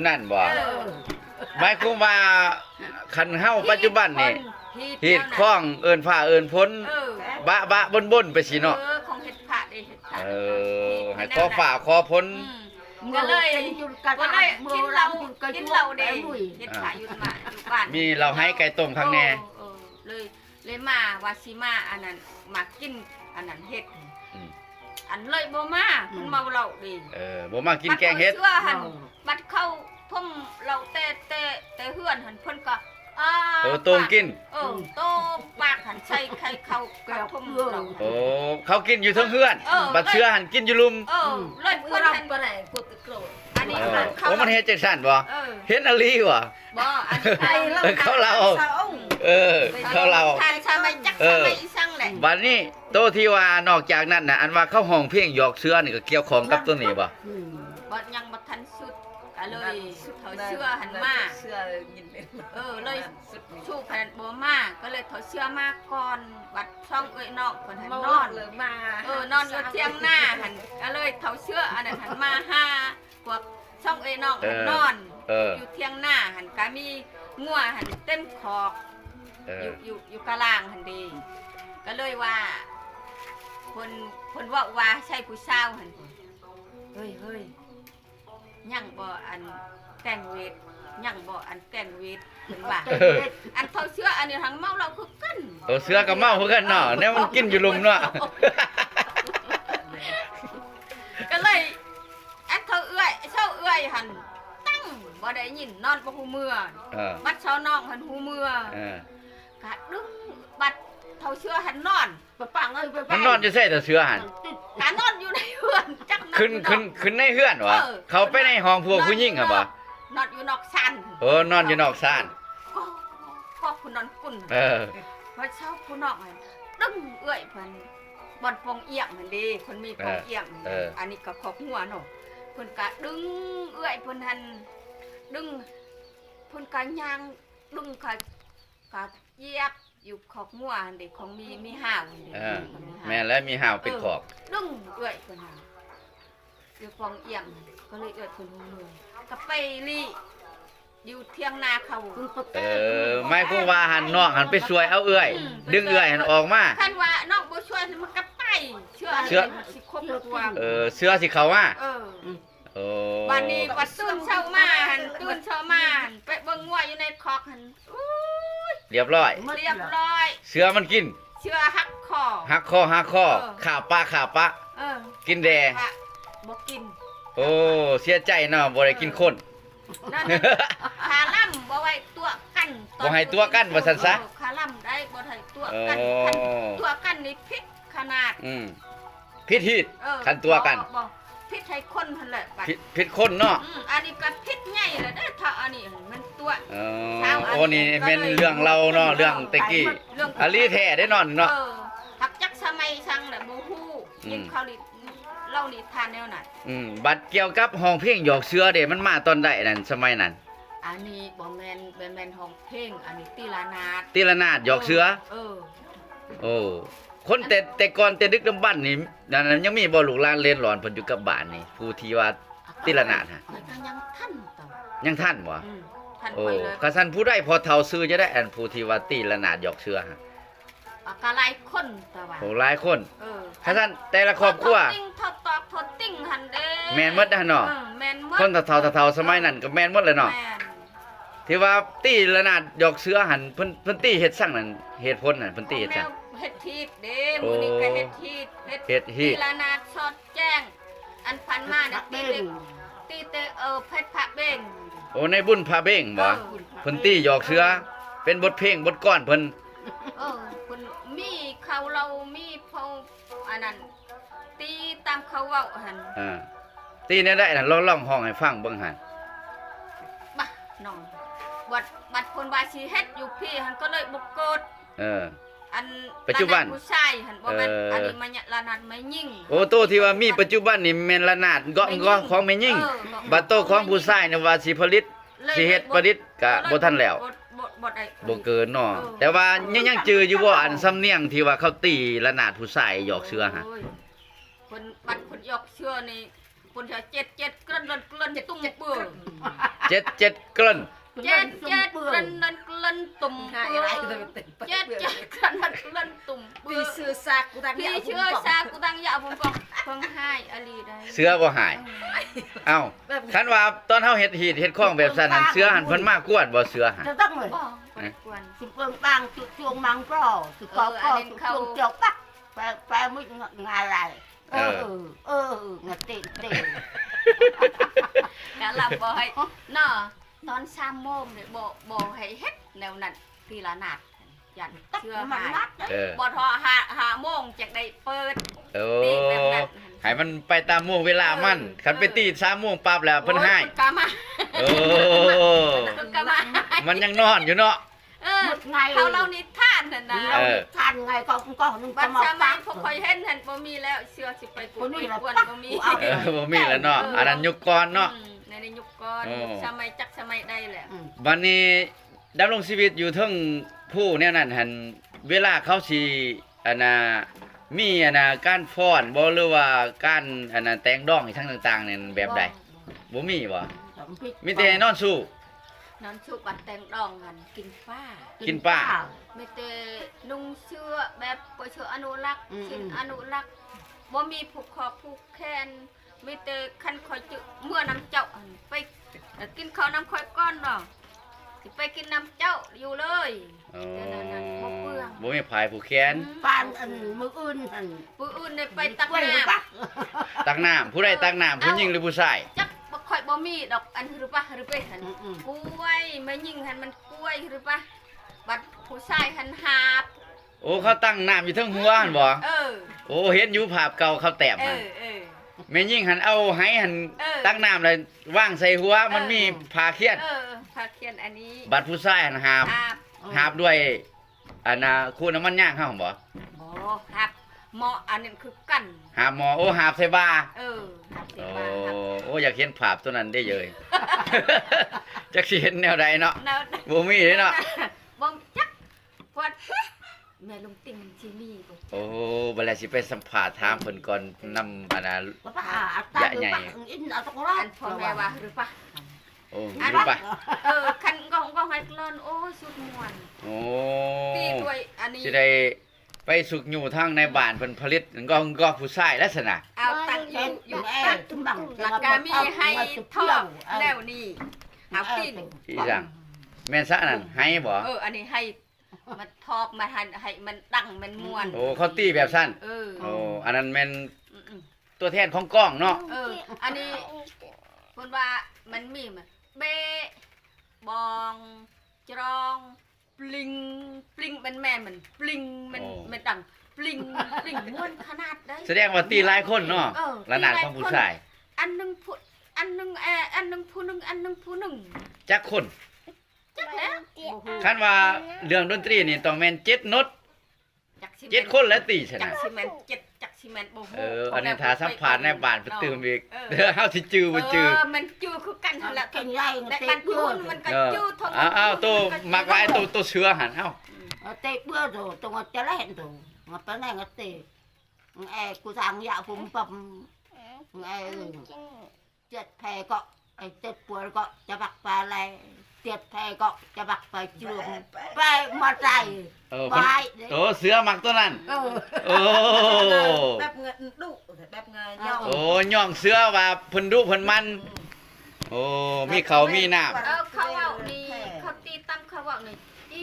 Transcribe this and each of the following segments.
นั่นบ่หมายความว่าคันเฮาปัจจุบันนี่ฮีดคล้องเอิ้นฟ้าเอิ้นฝนบะบนไปสิเนาะของเฮ็ดผ้าได้เฮ็ดผ้าให้ขอฟ้าขอฝนก็เลยกินเราเด้เฮ็ดผ้าอยู่บ้านมีเราให้ไก่ต้มข้างแน่เลยมาว่าสิมาอันนั้นมากินอันนั้นเฮ็ดอันเลยบ่มามันเมาเหล้าดิบ่มากินแกงเฮ็ดบัดเข้าพ่มเราแต่เฮือนหันเพิ่นก็ต้มกินต้มปากหันใส่ไข่เข้ากับพ่มเราเขากินอยู่ทั้งเฮือนบัดเชื้อหันกินอยู่ลุมเลยเพิ่นหันบ่ได้พูดโกรธอันนี้มันเฮ็ดจังซั่นบ่เฮ็ดอลีบ่อันนี้เขาเราเขาเราทานชาไม่จักชาไม่สั่งแหละบัดนี้โตที่ว่านอกจากนั้นน่ะอันว่าเขาห้องเพลงหยอกเชื้อนี่ก็เกี่ยวข้องกับตัวนี้บ่ยังบ่ทันสุดก็เลยเขาเชื่อหันมาเชื่อยินเลยชูพันบ่มาก็เลยเขาเชื่อมาก่อนบัดช่องเอ้ยนอกเพิ่นหันนอนเลยมานอนอยู่เที่ยงหน้าหันก็เลยเขาเชื่ออันนั้นหันมาห้าพวกช่องเอ้ยนอกหันนอนอยู่เที่ยงหน้าหันก็มีงัวหันเต็มคอกอยู่กะลางหันดีก็เลยว่าคนว่าใช่ผู้สาวหันเฮ้ยยังบ่อันแต่งเวทยังบ่อันแต่งเวทเห็นว่าอันเขาเชื่ออันนี้ทางเมาเราคือกันเชื่อกับเมาคือกันเนาะเนี่ยมันกินอยู่ลุมเนาะก็เลยอันเขาเอื้อยหันตั้งบ่ได้ยินนอนบ่ฮู้เมื่อบัดเช้าน้องหันฮู้เมื่อกะดึงบัดเขาเชื่อหันนอนปังเอ้ยมันนอนอยู่ใส่แต่เชื่อหันกะนอนอยู่ในเฮือนจักขึ้นในเฮือนวะเขาไปในห้องพวกผู้หญิงอ่ะบ่นอนอยู่นอกซ่านนอนอยู่นอกซ่านก็ผู้นอนกุ่นพอเช้าผู้นอกดึงเอื้อยเพิ่นบ่อนปองเอียงนั่นเด้คนมีปองเอียงอันนี้ก็ขอกหัวเนาะเพิ่นก็ดึงเอื้อยเพิ่นหันดึงเพิ่นก็ย่างดึงก็เหยียบอยู่ขอกงัวเด็กของมีห่าวแม่แล้วมีห่าวเป็นขอกดึงเอื้อยเพิ่นหันอยู่ปองเอียงก็เลยเอื้อยเพิ่นฮู้เมื่อก็ไปลี่อยู่เที่ยงนาเขาไม่กูว่าหันนอกหันไปช่วยเอาเอื้อยดึงเอื้อยหันออกมาคันว่านอกบ่ช่วยมันก็ไปเชื่อสิครบตัวเสื้อสิเขาว่าวันนี้วัดตื่นเช้ามาหันไปเบิ่งงัวอยู่ในคอกหันเรียบร้อยเสื้อมันกินเสื้อหักคอขาปะกินแดบ่กินเสียใจเนาะบ่ได้กินคนขาล่ำบ่ไว้ตัวกันบ่ให้ตัวกันว่าซั่นซะขาล่ำได้บ่ให้ตัวกันนี่พิษขนาดพิษฮีดคันตัวกันพิษให้คนหั่นแหละพิษคนเนาะอันนี้ก็พิษใหญ่แหละเด้อถ้าอันนี้มันตัวนี่แม่นเรื่องเราเนาะเรื่องตะกี้อลีแท้ได้นอนเนาะหักจักสมัยซังแหละบ่ฮู้กินข้าวนี่เล่านิทานแนวนั้นบัดเกี่ยวกับห้องเพลงหยอกเสือเด้มันมาตอนใดนั่นสมัยนั้นอันนี้บ่แม่นห้องเพลงอันนี้ตีละนาดหยอกเสือคนแต่ก่อนแต่ดึกดำบรรพ์นี่นั้นยังมีบ่ลูกหลานเล่นหลอนเพิ่นอยู่กับบ้านนี่ผู้ที่ว่าตีละนาดฮะยังทันบ่คันซั่นผู้ใดพอเฒ่าซื้อจะได้อันผู้ที่ว่าตีละนาดหยอกเสือฮะก็หลายคนแต่ว่าหลายคนคันซั่นแต่ละครอบครัวทอดติ้งหั่นเด้แม่นหมดเนาะแม่นหมดคนเฒ่าสมัยนั้นก็แม่นหมดเลยเนาะที่ว่าตีละนาดหยอกเสือหั่นเพิ่นตีเฮ็ดซั่งนั่นเหตุผลนั่นเพิ่นตีเฮ็ดซั่งเฮ็ดฮีดเด้มื้อนี้ก็เฮ็ดฮีดตีละนาดสอดแจ้งอันพันมาน่ะตีเตเพชรพระเบ้งในบุญพระเบ้งบ่เพิ่นตีหยอกเสือเป็นบทเพลงบทก้อนเพิ่นเพิ่นมีเขาเรามีเผาอันนั้นตีตามเขาเว้าหั่นตีแนวได้น่ะร้องห้องให้ฟังเบิ่งหั่นบ่น้องบัดเพิ่นว่าสิเฮ็ดอยู่พี่หั่นก็เลยบ่โกดอันปัจจุบันผู้ชายหั่นบ่แม่นอันนี้มันละนาดไม่ยิ่งโตที่ว่ามีปัจจุบันนี่แม่นละนาดก็ของแม่ยิ่งบัดโตของผู้ชายน่ะว่าสิผลิตสิเฮ็ดประดิษฐ์ก็บ่ทันแล้วบ่เกินเนาะแต่ว่ายังจืออยู่บ่อันสำเนียงที่ว่าเขาตีละนาดผู้ชายหยอกเสือฮะเพิ่นบัดเพิ่นหยอกเสือนี่เ ปุ่นจะเจ็ดกลั่นตุ่มเปื่อ 7กลั้น เจ็ดกลั่นตุ่มเปื่อเจ็ดกลั่นตุ่มเปื่ พี่ อ เชื่อซากกูดัง พี่เชื่อซากูดังยาผมก็เพิ่งให้อลีได้ เสือบ่หายเอ้าคันว่าตอนเฮาเฮ็ดหีดเฮ็ดข้องแบบซั่นหันเสือหันเพิ่นมากวนบ่เสือหัน จะต้องเลย บ่กวน สิเปิงตังจุดช่วงมังก็สิก็ช่วงเจียวปักแปลมึงงานอะไรงาติด กะลับบ่ให้เนาะตอน3โมงนี่บ่ให้เฮ็ดแนวนั้นทีละนาดยันเชื่อ มัน หาย นัด บ่ทอ5โมงจักได้เปิด โอ้ ตีแบบนั้น ให้มันไปตามโมงเวลามันคันไปตี3โมงปั๊บแล้วเพิ่นให้ กะมา โอ้ กะมา มันยังนอนอยู่เนาะ ไง เขาเล่านิทานน่ะนะ ทานไงก็นึง บั จะ ด มา สมั ฟั ย ง พวกข่อยเห็นบ่มีแล้วเชื่อสิไปกวนบ่มี บ่มีแล้วเนาะอันนั้นยุคก่อนเนาะ ในยุคก่อนสมัยจักสมัยใดแหละ บัดนี้ดำรงชีวิตอยู่เทิงผู้แนวนั้นหั่นเวลาเขาสิอันน่ะมีอันน่ะการฟ้อนบ่หรือว่าการอันน่ะแต่งดองอีกทั้งต่างๆนี่แบบใดบ่มีบ่มีแต่นอนสู้ นอนชุบบัดแต่งดองกันกินป้า กินป้า มีแต่นุ่งเสื้อแบบบ่เชื่ออนุรักษ์ชิ้นอนุรักษ์บ่มีผูกคอผูกแขนมีแต่คันคอยจุเมื่อน้ำเจ้าไปกินข้าวน้ำคอยก้อนเนาะสิไปกินน้ำเจ้าอยู่เลย อ๋อ บ่เปลือง บ่มีภายผู้แขน ปานมืออื่น ผู้อื่นได้ไปตักน้ำ ตักน้ำผู้ใดตักน้ำผู้หญิงหรือผู้ชาย จักบ่ค่อยบ่มีดอกอันหรือปะหรือไปหันกล้วยไม่ยิงหันมันกล้วยหรือปะบัดผู้ชายหันหาบ โอ้เขาตั้งน้ำอยู่เทั้งหัวหั่นบ่ โอ้เห็นอยู่ภาพเก่าเขาแต้มหั่นแม่ยิ่งหันเอาไหหันตักน้ำแล้ววางใส่หัวมันมีผ้าเขียน พาเขียนอันนี้ บัดผู้ชายหันหาบ หาบ หาบด้วยอันน่ะคูน้ำมันย่างเฮาบ่ บ่หาบหมออันนั้นคือกัน หาบหมอโอ้หาบใส่บ่า หาบสิ โอ้ ว่าหาบ โอ้อยากเห็นภาพตัวนั้นได้เลย จักสิเห็นแนวใดเนาะ แนว บ่มีเด้เนาะ บ่จักพอดแม่ลุงติ่งมันสิมีบ่ โอ้บัดแล้วสิไปสัมภาษณ์ถามเพิ่นก่อนนำอันน่ะ ป้าตาอินเอาตะกร้า อันพ่อแม่ว่าหรือปะ โอ้รู้ปะ คันก็ให้กลอนโอ้สุดม่วน โอ้ ตีด้วยอันนี้ สิได้ไปสุกอยู่ทางในบ้านเพิ่นผลิตก็ผู้ชายลักษณะ เอาตั้งอยู่ตั้ง ตุ้มบัง หลักกามีให้ทอดแนวนี้เอาตีน อีจังแม่นซะนั่นให้บ่ อันนี้ให้มันทอบมาให้มันดังมันม่วน โอ้เขาตีแบบสั้นโอ้อันนั้นแม่นตัวแทนของกล้องเนาะ อันนี้เพิ่นว่ามันมีมาเบะบองจรองปลิงมันแม่มันปลิงมันดังปลิงม่วนขนาดได้ แสดงว่าตีหลายคนเนาะระนาดของผู้ชาย อันนึงผู้อันนึงอันนึงผู้นึงอันนึงผู้นึง จักคน จักแล้ว คันว่าเรื่องดนตรีนี่ต้องแม่น7โน้ต จักสิ 7คนแล้วตีช จั นะ กซีเมนต์จักซีเมนต์บ่ฮู้ อันนี้ถ้าสัมภาษณ์ในบ้านเพิ่นตื่มอีกเฮาสิจื้อบ่จื้อ มันจื้อคือกันหั่นแหละ กินไร แต่ เตะ มัน เบื่ พู อ ดมันก็จื้อทง อ้าวตัวมักไว้ตัวเสือหั่นเอ้า เตะเบื่อตัวจะเล่นตัวมาเป็นไงก็เตะกูสั่งยาผมปั๊มเจ็ดแพก็เจ็ดปวดก็จะบักไปอะไรเจ็ดแพก็จะบักไปเชื่อมไปมาใจไป โอ้เสือมักตัวนั้นโอ้ แบบเงินดุแบบเงินย่อ โอ้ย่องเสือว่าเพิ่นดุเพิ่นมันโอ้มีเขามีน้ำ เขาเว้านี่เขาตีตั้มเขาเว้านี่อี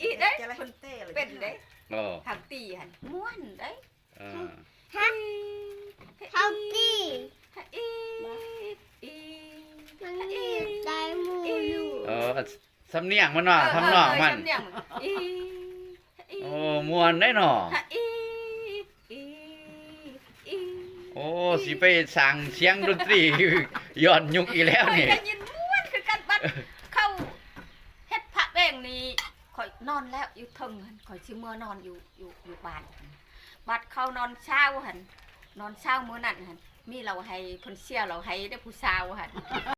อีเด้เป็นเด้ โอ้ ทางตีหั่นม่วนเด้ เขาตี อี มันมีลายมืออยู่ สำเนียงมันเนาะทำนองมัน อี โอ้ม่วนได้เนาะ อี โอ้สิไปสั่งเสียงดนตรี ย้อนยุคอีกแล้วนี่ ได้ยินม่วนคือกันบัดเข้าเฮ็ดพระเองนี่ข่อยนอนแล้วอยู่เทิงหั่นข่อยสิเมื่อนอนอยู่บ้านบัดเข้านอนเช้าหั่นนอนเช้ามื้อนั้นหั่นมีเราให้เพิ่นเสียเราให้ได้ผู้สาวหั่น